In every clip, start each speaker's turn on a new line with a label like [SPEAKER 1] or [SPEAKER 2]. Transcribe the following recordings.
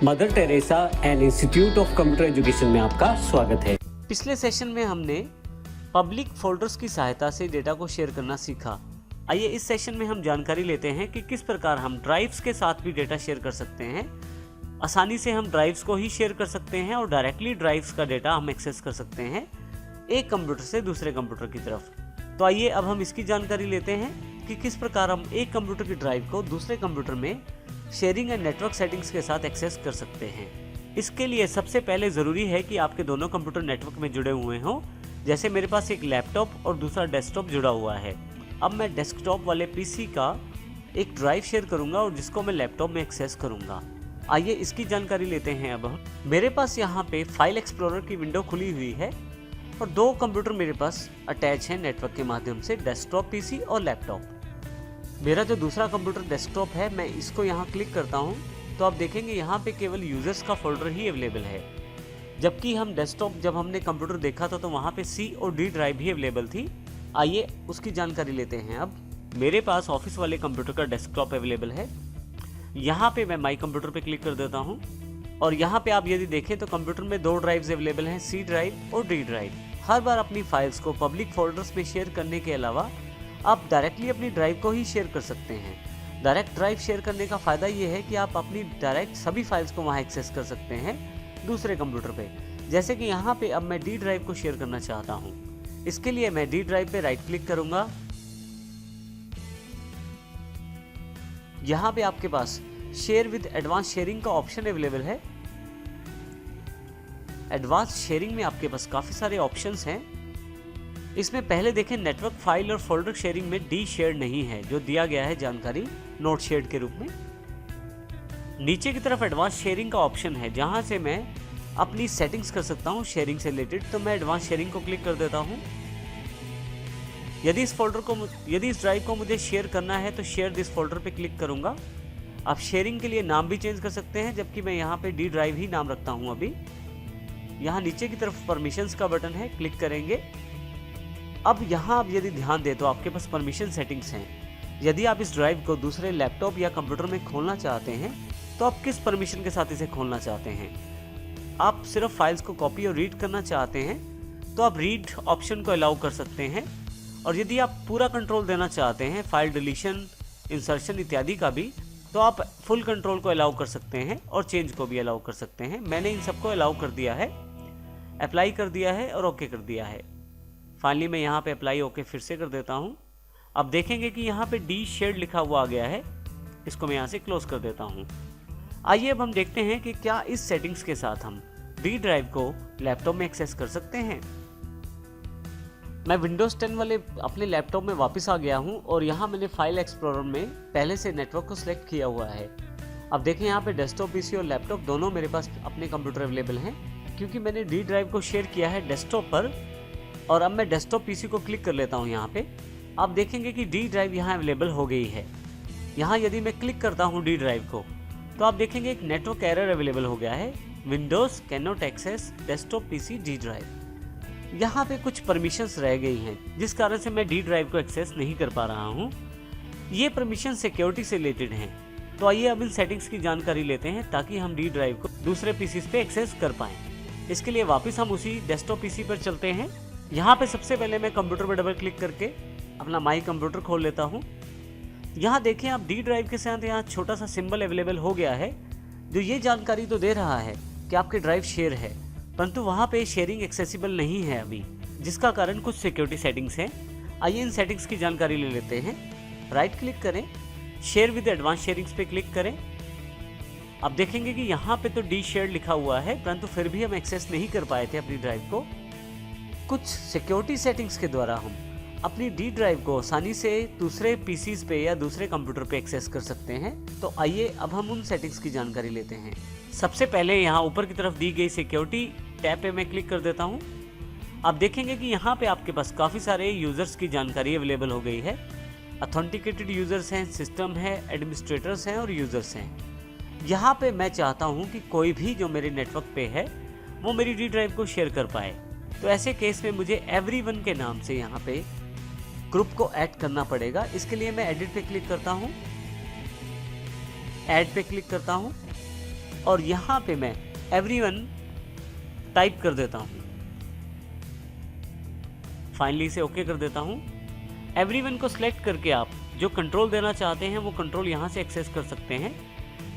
[SPEAKER 1] Mother Teresa and institute of computer education में आपका स्वागत है।
[SPEAKER 2] पिछले सेशन में हमने पब्लिक फोल्डर्स की सहायता से डेटा को शेयर करना सीखा। आइए इस सेशन में हम जानकारी लेते हैं कि किस प्रकार हम ड्राइव्स के साथ भी डेटा शेयर कर सकते हैं। आसानी से हम ड्राइव्स को ही शेयर कर सकते हैं और डायरेक्टली ड्राइव्स का डेटा हम एक्सेस कर सकते हैं एक कंप्यूटर से दूसरे कंप्यूटर की तरफ। तो आइए अब हम इसकी जानकारी लेते हैं कि किस प्रकार हम एक कंप्यूटर की ड्राइव को दूसरे कंप्यूटर में शेयरिंग एंड नेटवर्क सेटिंग्स के साथ एक्सेस कर सकते हैं। इसके लिए सबसे पहले ज़रूरी है कि आपके दोनों कंप्यूटर नेटवर्क में जुड़े हुए हों। जैसे मेरे पास एक लैपटॉप और दूसरा डेस्कटॉप जुड़ा हुआ है। अब मैं डेस्कटॉप वाले पीसी का एक ड्राइव शेयर करूंगा और जिसको मैं लैपटॉप में एक्सेस करूंगा। आइए इसकी जानकारी लेते हैं। अब मेरे पास यहाँ पे फाइल एक्सप्लोरर की विंडो खुली हुई है और दो कंप्यूटर मेरे पास अटैच हैं नेटवर्क के माध्यम से, डेस्कटॉप पीसी और लैपटॉप। मेरा जो दूसरा कंप्यूटर डेस्कटॉप है, मैं इसको यहाँ क्लिक करता हूँ तो आप देखेंगे यहाँ पे केवल यूजर्स का फोल्डर ही अवेलेबल है। जबकि हम डेस्कटॉप जब हमने कंप्यूटर देखा था तो वहाँ पे सी और डी ड्राइव भी अवेलेबल थी। आइए उसकी जानकारी लेते हैं। अब मेरे पास ऑफिस वाले कंप्यूटर का डेस्कटॉप अवेलेबल है। यहाँ पे मैं माई कंप्यूटर पे क्लिक कर देता हूँ और यहाँ पे आप यदि देखें तो कंप्यूटर में दो ड्राइव्स अवेलेबल हैं, सी ड्राइव और डी ड्राइव। हर बार अपनी फाइल्स को पब्लिक फोल्डर्स में शेयर करने के अलावा आप डायरेक्टली अपनी ड्राइव को ही शेयर कर सकते हैं। डायरेक्ट ड्राइव शेयर करने का फ़ायदा ये है कि आप अपनी डायरेक्ट सभी फाइल्स को वहाँ एक्सेस कर सकते हैं दूसरे कंप्यूटर पे। जैसे कि यहाँ पे अब मैं डी ड्राइव को शेयर करना चाहता हूँ। इसके लिए मैं डी ड्राइव पे राइट क्लिक करूँगा। यहाँ पे आपके पास शेयर विद एडवांस शेयरिंग का ऑप्शन अवेलेबल है। एडवांस शेयरिंग में आपके पास काफ़ी सारे ऑप्शंस हैं। इसमें पहले देखें नेटवर्क फाइल और फोल्डर शेयरिंग में डी शेयर नहीं है, जो दिया गया है जानकारी नोट शेयर्ड के रूप में। नीचे की तरफ एडवांस शेयरिंग का ऑप्शन है जहां से मैं अपनी सेटिंग्स कर सकता हूं शेयरिंग से रिलेटेड। तो मैं एडवांस शेयरिंग को क्लिक कर देता हूं। यदि इस ड्राइव को मुझे शेयर करना है तो शेयर दिस फोल्डर पे क्लिक करूंगा। आप शेयरिंग के लिए नाम भी चेंज कर सकते हैं, जबकि मैं यहाँ पे डी ड्राइव ही नाम रखता हूँ। अभी यहाँ नीचे की तरफ परमिशंस का बटन है, क्लिक करेंगे। अब यहाँ आप यदि ध्यान दें तो आपके पास परमिशन सेटिंग्स हैं। यदि आप इस ड्राइव को दूसरे लैपटॉप या कंप्यूटर में खोलना चाहते हैं तो आप किस परमिशन के साथ इसे खोलना चाहते हैं। आप सिर्फ फाइल्स को कॉपी और रीड करना चाहते हैं तो आप रीड ऑप्शन को अलाउ कर सकते हैं। और यदि आप पूरा कंट्रोल देना चाहते हैं, फाइल डिलीशन, इंसर्शन इत्यादि का भी, तो आप फुल कंट्रोल को अलाउ कर सकते हैं और चेंज को भी अलाउ कर सकते हैं। मैंने इन सबको अलाउ कर दिया है, अप्लाई कर दिया है और ओके कर दिया है। फाइनली मैं यहाँ पे अप्लाई ओके फिर से कर देता हूँ। अब देखेंगे कि यहाँ पे डी शेयर्ड लिखा हुआ आ गया है। इसको मैं यहाँ से क्लोज कर देता हूँ। आइए अब हम देखते हैं कि क्या इस सेटिंग्स के साथ हम डी ड्राइव को लैपटॉप में एक्सेस कर सकते हैं। मैं विंडोज़ 10 वाले अपने लैपटॉप में वापस आ गया हूँ और यहाँ मैंने फाइल एक्सप्लोरर में पहले से नेटवर्क को सिलेक्ट किया हुआ है। अब देखें यहाँ पे डेस्कटॉप पीसी और लैपटॉप दोनों मेरे पास अपने कंप्यूटर अवेलेबल हैं, क्योंकि मैंने डी ड्राइव को शेयर किया है डेस्कटॉप पर। और अब मैं डेस्कटॉप पीसी को क्लिक कर लेता हूँ। यहाँ पे आप देखेंगे कि डी ड्राइव यहाँ अवेलेबल हो गई है। यहाँ यदि मैं क्लिक करता हूँ डी ड्राइव को तो आप देखेंगे एक नेटवर्क एरर अवेलेबल हो गया है, Windows can not access desktop PC D drive. यहाँ पे कुछ परमिशंस रह गई हैं जिस कारण से मैं डी ड्राइव को एक्सेस नहीं कर पा रहा हूँ। ये परमिशन सिक्योरिटी से रिलेटेड हैं। तो आइए अब इन सेटिंग्स की जानकारी लेते हैं ताकि हम डी ड्राइव को दूसरे पीसी पे एक्सेस कर पाएँ। इसके लिए वापस हम उसी डेस्कटॉप पीसी पर चलते हैं। यहाँ पे सबसे पहले मैं कंप्यूटर पर डबल क्लिक करके अपना माई कंप्यूटर खोल लेता हूँ। यहाँ देखें आप डी ड्राइव के साथ यहाँ छोटा सा सिंबल अवेलेबल हो गया है, जो ये जानकारी तो दे रहा है कि आपके ड्राइव शेयर है, परंतु वहाँ पे शेयरिंग एक्सेसिबल नहीं है अभी, जिसका कारण कुछ सिक्योरिटी सेटिंग्स हैं। आइए इन सेटिंग्स की जानकारी ले लेते हैं। राइट क्लिक करें, शेयर विद एडवांस शेयरिंग्स पे क्लिक करें। अब देखेंगे कि यहाँ पे तो डी शेयर लिखा हुआ है, परंतु फिर भी हम एक्सेस नहीं कर पाए थे अपनी ड्राइव को। कुछ सिक्योरिटी सेटिंग्स के द्वारा हम अपनी डी ड्राइव को आसानी से दूसरे पीसीज पे या दूसरे कंप्यूटर पे एक्सेस कर सकते हैं। तो आइए अब हम उन सेटिंग्स की जानकारी लेते हैं। सबसे पहले यहाँ ऊपर की तरफ दी गई सिक्योरिटी टैब पे मैं क्लिक कर देता हूँ। आप देखेंगे कि यहाँ पे आपके पास काफ़ी सारे यूज़र्स की जानकारी अवेलेबल हो गई है। ऑथेंटिकेटेड यूज़र्स हैं, सिस्टम है, एडमिनिस्ट्रेटर्स हैं और यूज़र्स हैं। यहाँ पे मैं चाहता हूँ कि कोई भी जो मेरे नेटवर्क पे है वो मेरी डी ड्राइव को शेयर कर पाए। तो ऐसे केस में मुझे एवरीवन के नाम से यहाँ पे ग्रुप को ऐड करना पड़ेगा। इसके लिए मैं एडिट पे क्लिक करता हूँ, ऐड पे क्लिक करता हूँ और यहाँ पे मैं एवरीवन टाइप कर देता हूँ। फाइनली इसे ओके कर देता हूँ। एवरीवन को सिलेक्ट करके आप जो कंट्रोल देना चाहते हैं वो कंट्रोल यहाँ से एक्सेस कर सकते हैं।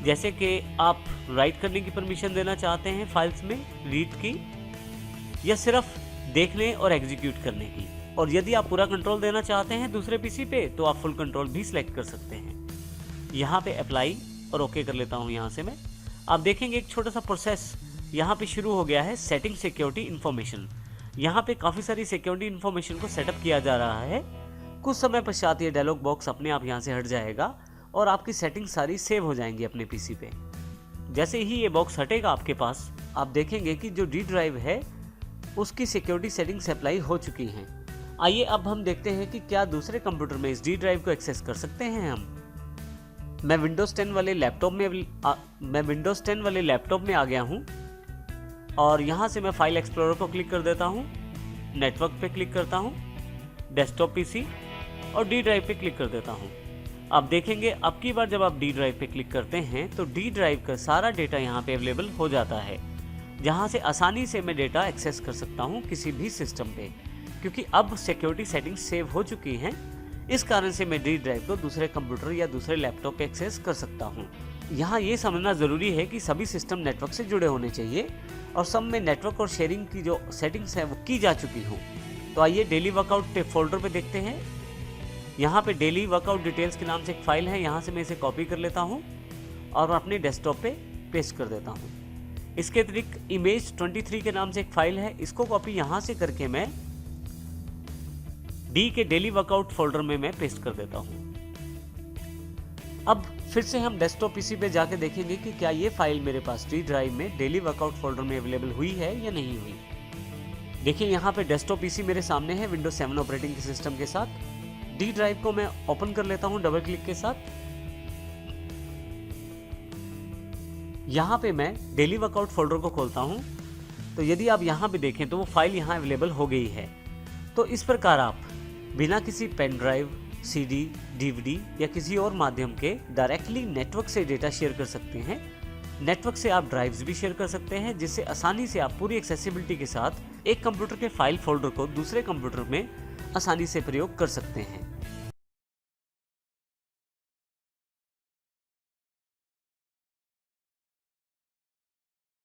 [SPEAKER 2] जैसे कि आप राइट करने की परमिशन देना चाहते हैं फाइल्स में, रीड की, या सिर्फ देखने और एग्जीक्यूट करने की। और यदि आप पूरा कंट्रोल देना चाहते हैं दूसरे पीसी पे तो आप फुल कंट्रोल भी सिलेक्ट कर सकते हैं। यहाँ पे अप्लाई और ओके कर लेता हूँ। यहाँ से मैं आप देखेंगे एक छोटा सा प्रोसेस यहाँ पे शुरू हो गया है, सेटिंग सिक्योरिटी इन्फॉर्मेशन। यहाँ पे काफ़ी सारी सिक्योरिटी इन्फॉर्मेशन को सेटअप किया जा रहा है। कुछ समय पश्चात ये डायलॉग बॉक्स अपने आप यहाँ से हट जाएगा और आपकी सेटिंग सारी सेव हो जाएंगी अपने पीसी पे। जैसे ही ये बॉक्स हटेगा आपके पास, आप देखेंगे कि जो डी ड्राइव है उसकी सिक्योरिटी सेटिंग्स अप्लाई हो चुकी हैं। आइए अब हम देखते हैं कि क्या दूसरे कंप्यूटर में इस डी ड्राइव को एक्सेस कर सकते हैं हम। मैं विंडोज़ 10 वाले लैपटॉप में आ गया हूँ और यहाँ से मैं फाइल एक्सप्लोरर को क्लिक कर देता हूँ, नेटवर्क पे क्लिक करता हूँ, डेस्कटॉप पीसी और डी ड्राइव पे क्लिक कर देता हूँ। आप देखेंगे अब की बार जब आप डी ड्राइव पे क्लिक करते हैं तो डी ड्राइव का सारा डेटा यहाँ पे अवेलेबल हो जाता है, जहाँ से आसानी से मैं डेटा एक्सेस कर सकता हूँ किसी भी सिस्टम पे, क्योंकि अब सिक्योरिटी सेटिंग्स सेव हो चुकी हैं। इस कारण से मैं डी ड्राइव को दूसरे कंप्यूटर या दूसरे लैपटॉप पे एक्सेस कर सकता हूँ। यहाँ ये समझना ज़रूरी है कि सभी सिस्टम नेटवर्क से जुड़े होने चाहिए और सब में नेटवर्क और शेयरिंग की जो सेटिंग्स है वो की जा चुकी हो। तो आइए डेली वर्कआउट फोल्डर पे देखते हैं। यहाँ पे डेली वर्कआउट डिटेल्स के नाम से एक फाइल है, यहाँ से मैं इसे कॉपी कर लेता हूँ और अपने डेस्कटॉप पे पेस्ट कर देता हूँ। इसके अतिरिक्त इमेज 23 के नाम से एक फाइल है, इसको कॉपी यहाँ से करके मैं डी के डेली वर्कआउट फोल्डर में मैं पेस्ट कर देता हूँ। अब फिर से हम डेस्कटॉप पीसी पे जाके देखेंगे कि क्या ये फाइल मेरे पास डी ड्राइव में डेली वर्कआउट फोल्डर में अवेलेबल हुई है या नहीं हुई। देखिए यहाँ पे डेस्कटॉप पीसी मेरे सामने है विंडोज 7 ऑपरेटिंग के सिस्टम के साथ। डी ड्राइव को मैं ओपन कर लेता हूँ डबल क्लिक के साथ। यहाँ पे मैं डेली वर्कआउट फोल्डर को खोलता हूँ तो यदि आप यहाँ पे देखें तो वो फाइल यहाँ अवेलेबल हो गई है। तो इस प्रकार आप बिना किसी पेन ड्राइव, सीडी, डीवीडी या किसी और माध्यम के डायरेक्टली नेटवर्क से डेटा शेयर कर सकते हैं। नेटवर्क से आप ड्राइव्स भी शेयर कर सकते हैं, जिससे आसानी से आप पूरी एक्सेसिबिलिटी के साथ एक कंप्यूटर के फाइल फोल्डर को दूसरे कंप्यूटर में आसानी से प्रयोग कर सकते हैं।